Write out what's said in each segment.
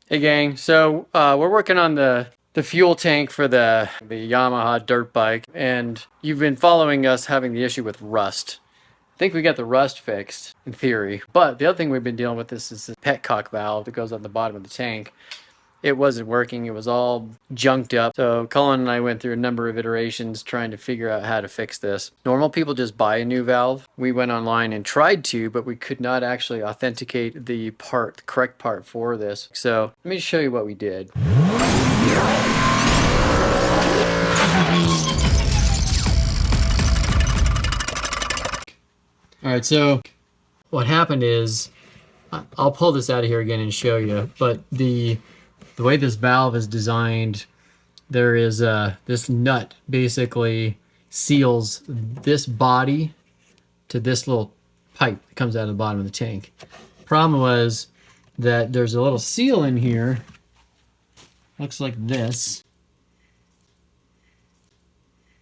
Hey gang, so we're working on the fuel tank for the Yamaha dirt bike, and you've been following us having the issue with rust. I think we got the rust fixed in theory, but the other thing we've been dealing with is this petcock valve that goes on the bottom of the tank. It wasn't working, it was all junked up. So Cullen and I went through a number of iterations trying to figure out how to fix this. Normal people just buy a new valve. We went online and tried to, but we could not actually authenticate the correct part for this. So let me show you what we did. All right, so what happened is, I'll pull this out of here again and show you, but the way this valve is designed, there is this nut basically seals this body to this little pipe that comes out of the bottom of the tank. Problem was that there's a little seal in here, looks like this,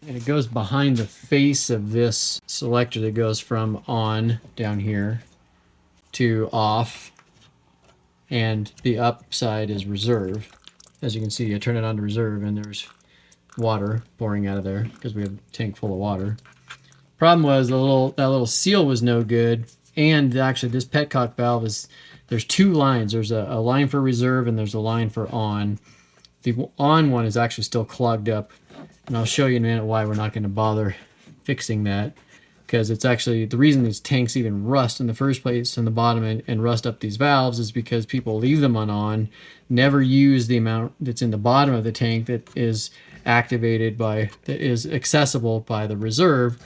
and it goes behind the face of this selector that goes from on down here to off, and the upside is reserve. As you can see, I turn it on to reserve and there's water pouring out of there because we have a tank full of water. Problem was that little seal was no good, and actually this petcock valve there's two lines. There's a line for reserve and there's a line for on. The on one is actually still clogged up, and I'll show you in a minute why we're not going to bother fixing that, because it's actually the reason these tanks even rust in the first place in the bottom and rust up these valves is because people leave them on, never use the amount that's in the bottom of the tank that is activated by, that is accessible by the reserve.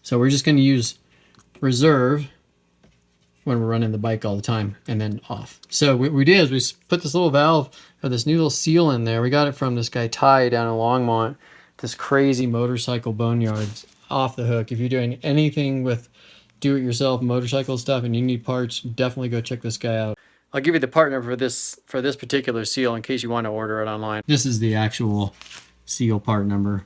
So we're just going to use reserve when we're running the bike all the time, and then off. So what we did is we put this little valve, or this new little seal in there. We got it from this guy Ty down in Longmont, this crazy motorcycle boneyard. Off the hook. If you're doing anything with do-it-yourself motorcycle stuff and you need parts, definitely go check this guy out. I'll give you the part number for this particular seal in case you want to order it online. This is the actual seal part number.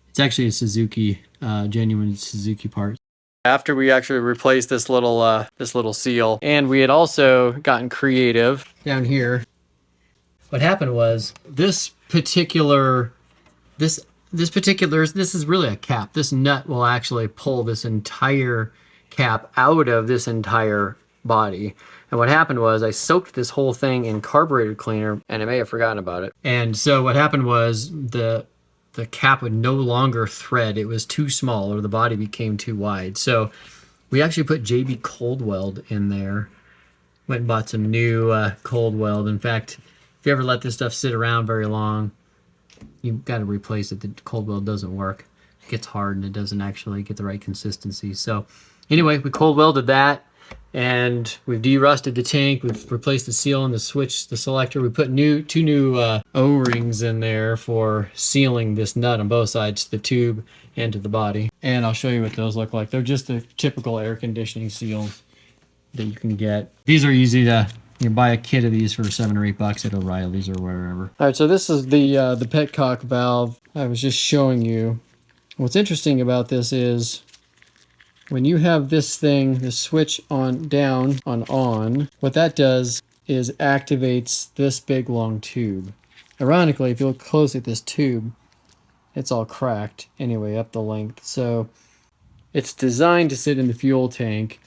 It's actually a Suzuki, genuine Suzuki part. After we actually replaced this little seal, and we had also gotten creative down here. What happened was this is really a cap. This nut will actually pull this entire cap out of this entire body. And what happened was I soaked this whole thing in carburetor cleaner, and I may have forgotten about it. And so what happened was the cap would no longer thread. It was too small, or the body became too wide. So we actually put JB Cold Weld in there. Went and bought some new cold weld. In fact, if you ever let this stuff sit around very long, you've got to replace it. The cold weld doesn't work. It gets hard and it doesn't actually get the right consistency. So anyway, we cold welded that, and we've de-rusted the tank. We've replaced the seal and the switch, the selector. We put two new O-rings in there for sealing this nut on both sides, to the tube and to the body. And I'll show you what those look like. They're just the typical air conditioning seals that you can get. These are easy to, you can buy a kit of these for $7 or $8 at O'Reilly's or wherever. All right, so this is the petcock valve I was just showing you. What's interesting about this is when you have this thing, the switch on down on, what that does is activates this big long tube. Ironically, if you look closely at this tube, it's all cracked anyway up the length. So it's designed to sit in the fuel tank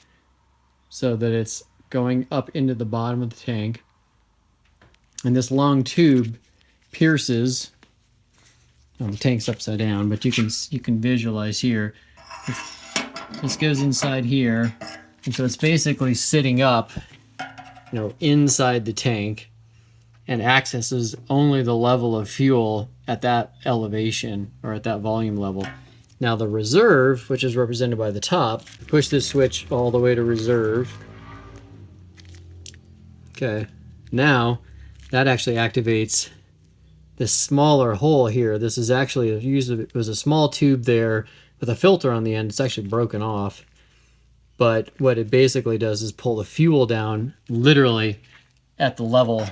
so that it's going up into the bottom of the tank, and this long tube pierces. The tank's upside down, but you can visualize here. This goes inside here, and so it's basically sitting up, inside the tank, and accesses only the level of fuel at that elevation, or at that volume level. Now the reserve, which is represented by the top, push this switch all the way to reserve. Okay, now that actually activates this smaller hole here. This is actually, it was a small tube there with a filter on the end. It's actually broken off. But what it basically does is pull the fuel down literally at the level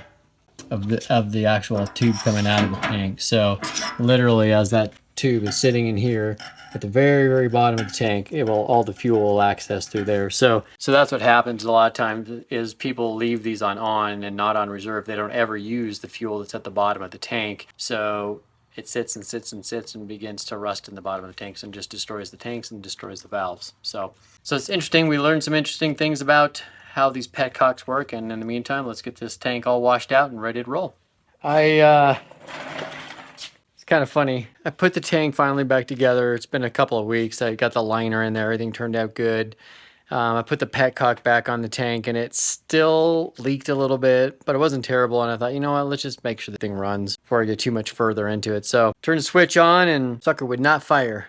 of the actual tube coming out of the tank. So literally as that tube is sitting in here at the very, very bottom of the tank. All the fuel will access through there. So that's what happens a lot of times is people leave these on and not on reserve. They don't ever use the fuel that's at the bottom of the tank. So it sits and sits and sits and begins to rust in the bottom of the tanks and just destroys the tanks and destroys the valves. So it's interesting. We learned some interesting things about how these petcocks work, and in the meantime, let's get this tank all washed out and ready to roll. It's kind of funny. I put the tank finally back together. It's been a couple of weeks. I got the liner in there. Everything turned out good. I put the petcock back on the tank, and it still leaked a little bit, but it wasn't terrible. And I thought, you know what, let's just make sure the thing runs before I get too much further into it. So turned the switch on, and sucker would not fire.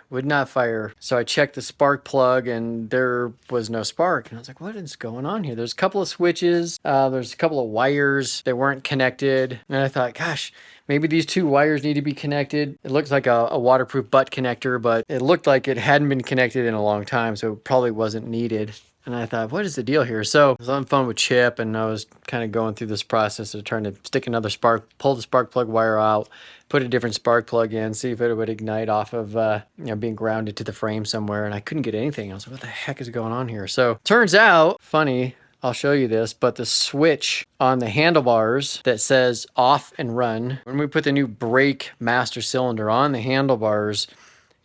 So I checked the spark plug, and there was no spark. And I was like, what is going on here? There's a couple of switches. There's a couple of wires that weren't connected. And I thought, gosh, maybe these two wires need to be connected. It looks like a waterproof butt connector, but it looked like it hadn't been connected in a long time, so it probably wasn't needed. And I thought, what is the deal here? So I was on the phone with Chip, and I was kind of going through this process of trying to stick another pull the spark plug wire out, put a different spark plug in, see if it would ignite off of being grounded to the frame somewhere. And I couldn't get anything. I was like, what the heck is going on here? So turns out, funny, I'll show you this, but the switch on the handlebars that says off and run, when we put the new brake master cylinder on the handlebars,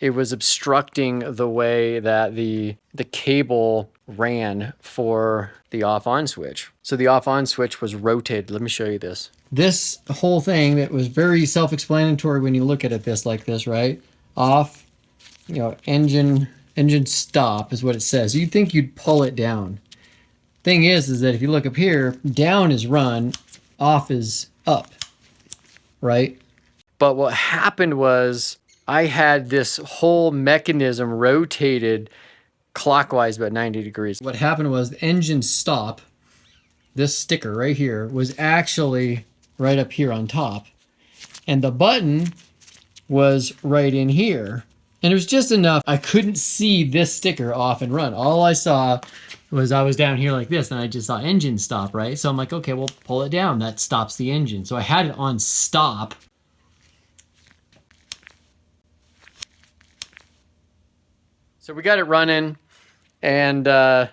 it was obstructing the way that the cable ran for the off-on switch. So the off-on switch was rotated. Let me show you this. This whole thing that was very self-explanatory when you look at it like this, right? Off, engine stop is what it says. You'd think you'd pull it down. Thing is that if you look up here, down is run, off is up, right? But what happened was I had this whole mechanism rotated clockwise about 90 degrees. What happened was the engine stop, this sticker right here, was actually right up here on top. And the button was right in here. And it was just enough. I couldn't see this sticker off and run. All I saw was I was down here like this, and I just saw engine stop, right? So I'm like, okay, well, pull it down. That stops the engine. So I had it on stop. So we got it running, and, it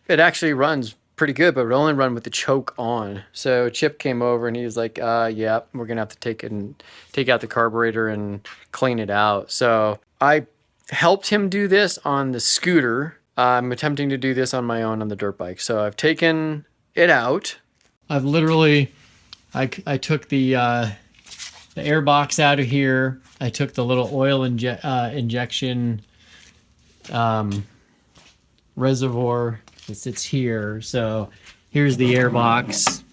actually runs pretty good, but it only run with the choke on. So Chip came over, and he was like, yeah, we're going to have to take out the carburetor and clean it out. So I helped him do this on the scooter. I'm attempting to do this on my own on the dirt bike. So I've taken it out. I've literally, I took the air box out of here. I took the little oil injection reservoir that sits here. So here's the air box,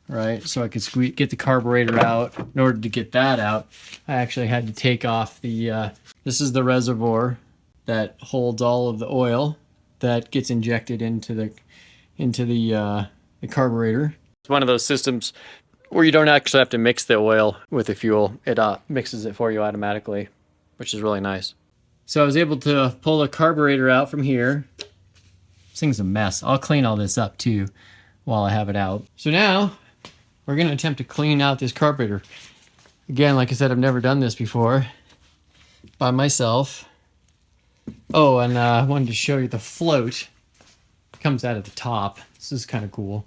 right? So I could get the carburetor out. In order to get that out, I actually had to take off the, this is the reservoir that holds all of the oil that gets injected into the carburetor. It's one of those systems where you don't actually have to mix the oil with the fuel. It mixes it for you automatically, which is really nice. So I was able to pull the carburetor out from here. This thing's a mess. I'll clean all this up too while I have it out. So now we're going to attempt to clean out this carburetor. Again, like I said, I've never done this before by myself. Oh, and I wanted to show you the float. It comes out at the top. This is kind of cool.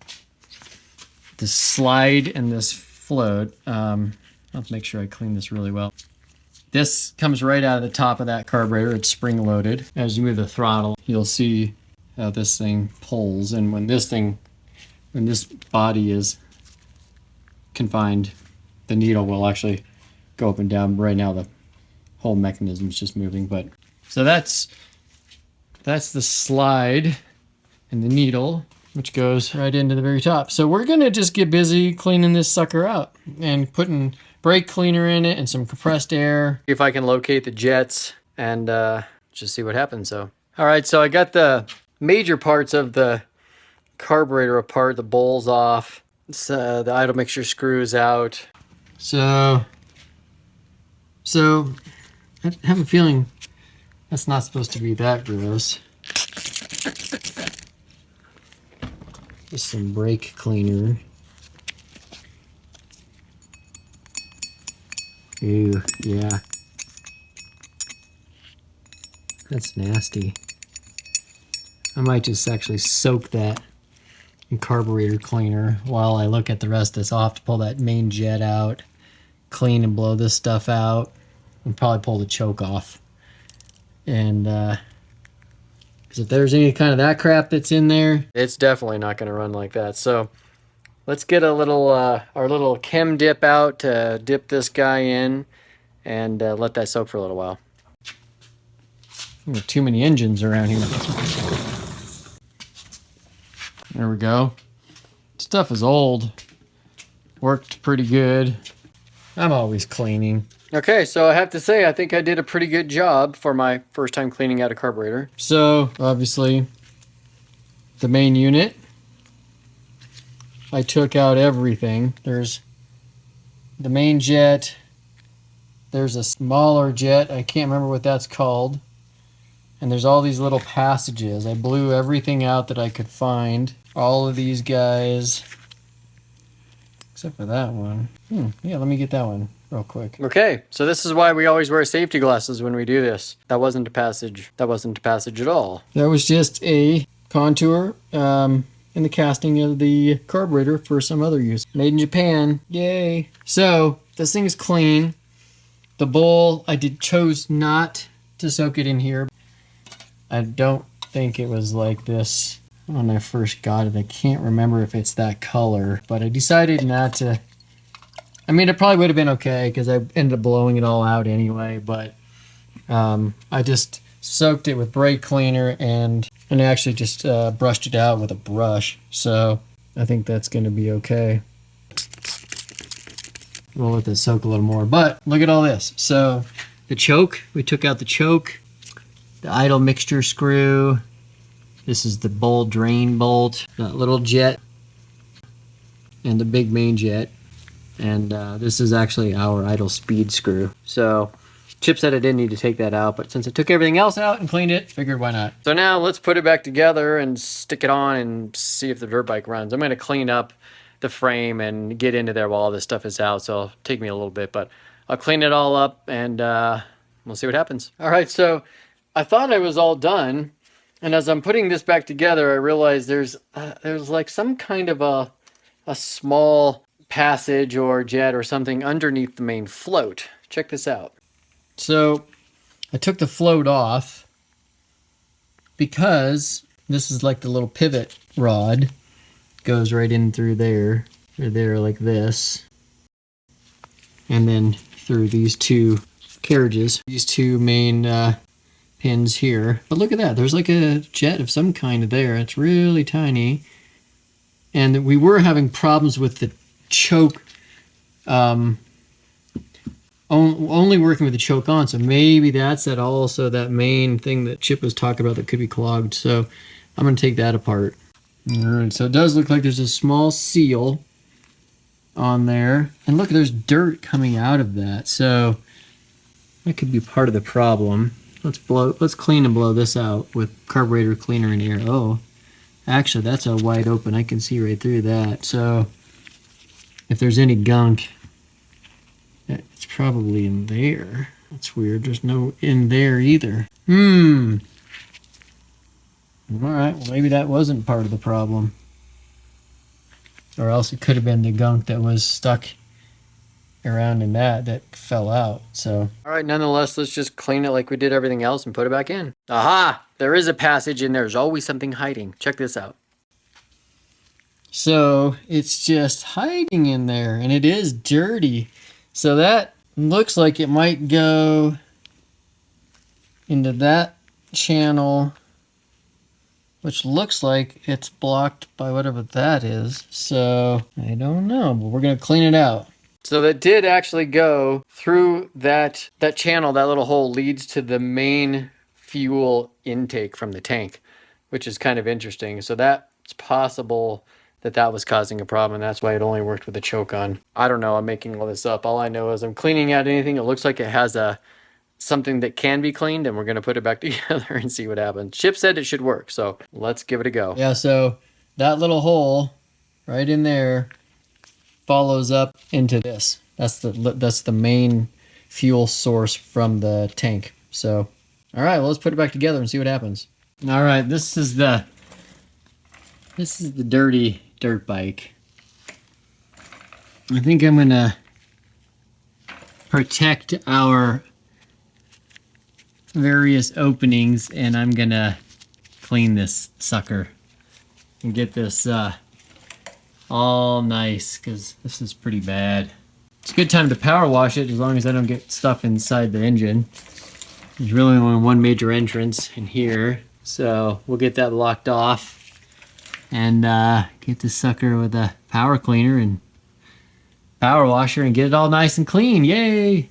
This slide and this float. I'll have to make sure I clean this really well. This comes right out of the top of that carburetor. It's spring loaded. As you move the throttle, you'll see how this thing pulls. And when this body is confined, the needle will actually go up and down. Right now the whole mechanism is just moving. But so that's the slide and the needle, which goes right into the very top. So we're gonna just get busy cleaning this sucker out and putting brake cleaner in it and some compressed air. If I can locate the jets and just see what happens. So, all right, so I got the major parts of the carburetor apart, the bowls off, the idle mixture screws out. So I have a feeling that's not supposed to be that gross. Just some brake cleaner. Ew, yeah. That's nasty. I might just actually soak that in carburetor cleaner while I look at the rest of this. I'll have to pull that main jet out, clean and blow this stuff out, and probably pull the choke off. And because if there's any kind of that crap that's in there, it's definitely not going to run like that. So let's get a little our little chem dip out to dip this guy in and let that soak for a little while. Too many engines around here. There we go. Stuff is old. Worked pretty good. I'm always cleaning. Okay, so I have to say, I think I did a pretty good job for my first time cleaning out a carburetor. So, obviously, the main unit, I took out everything. There's the main jet. There's a smaller jet. I can't remember what that's called. And there's all these little passages. I blew everything out that I could find. All of these guys, except for that one. Yeah, let me get that one real quick. Okay, so this is why we always wear safety glasses when we do this. That wasn't a passage. That wasn't a passage at all. That was just a contour in the casting of the carburetor for some other use. Made in Japan. Yay. So this thing is clean. The bowl, I chose not to soak it in here. I don't think it was like this when I first got it. I can't remember if it's that color, but I decided not to. I mean, it probably would have been okay because I ended up blowing it all out anyway, but I just soaked it with brake cleaner and actually just brushed it out with a brush. So I think that's going to be okay. We'll let this soak a little more, but look at all this. So the choke, we took out the choke, the idle mixture screw. This is the bowl drain bolt, that little jet, and the big main jet. And this is actually our idle speed screw. So Chip said I didn't need to take that out, but since I took everything else out and cleaned it, figured why not. So now let's put it back together and stick it on and see if the dirt bike runs. I'm going to clean up the frame and get into there while all this stuff is out, so it'll take me a little bit, but I'll clean it all up and we'll see what happens. All right, so I thought I was all done, and as I'm putting this back together, I realized there's like some kind of a small passage or jet or something underneath the main float. Check this out. So I took the float off because this is like the little pivot rod. Goes right in through there, or there like this, and then through these two carriages, these two main pins here. But look at that, there's like a jet of some kind there. It's really tiny, and we were having problems with the choke, only working with the choke on, so maybe that's also that main thing that Chip was talking about that could be clogged. So I'm going to take that apart. Alright, so it does look like there's a small seal on there. And look, there's dirt coming out of that. So that could be part of the problem. Let's clean and blow this out with carburetor cleaner and air. Oh, actually that's a wide open. I can see right through that. So if there's any gunk, it's probably in there. That's weird. There's no in there either. Alright, well maybe that wasn't part of the problem. Or else it could have been the gunk that was stuck around in that fell out. So alright, nonetheless, let's just clean it like we did everything else and put it back in. Aha! There is a passage in there. There's always something hiding. Check this out. So it's just hiding in there, and it is dirty. So that looks like it might go into that channel, which looks like it's blocked by whatever that is. So I don't know, but we're going to clean it out. So that did actually go through that channel. That little hole leads to the main fuel intake from the tank, which is kind of interesting. So that's possible that was causing a problem, and that's why it only worked with the choke on. I don't know, I'm making all this up. All I know is I'm cleaning out anything. It looks like it has something that can be cleaned, and we're going to put it back together and see what happens. Chip said it should work, so let's give it a go. Yeah, so that little hole right in there follows up into this. That's the main fuel source from the tank. So, all right, well, let's put it back together and see what happens. All right, this is the dirty dirt bike. I think I'm gonna protect our various openings, and I'm gonna clean this sucker and get this all nice, because this is pretty bad. It's a good time to power wash it as long as I don't get stuff inside the engine. There's really only one major entrance in here, so we'll get that locked off and get this sucker with a power cleaner and power washer and get it all nice and clean. Yay!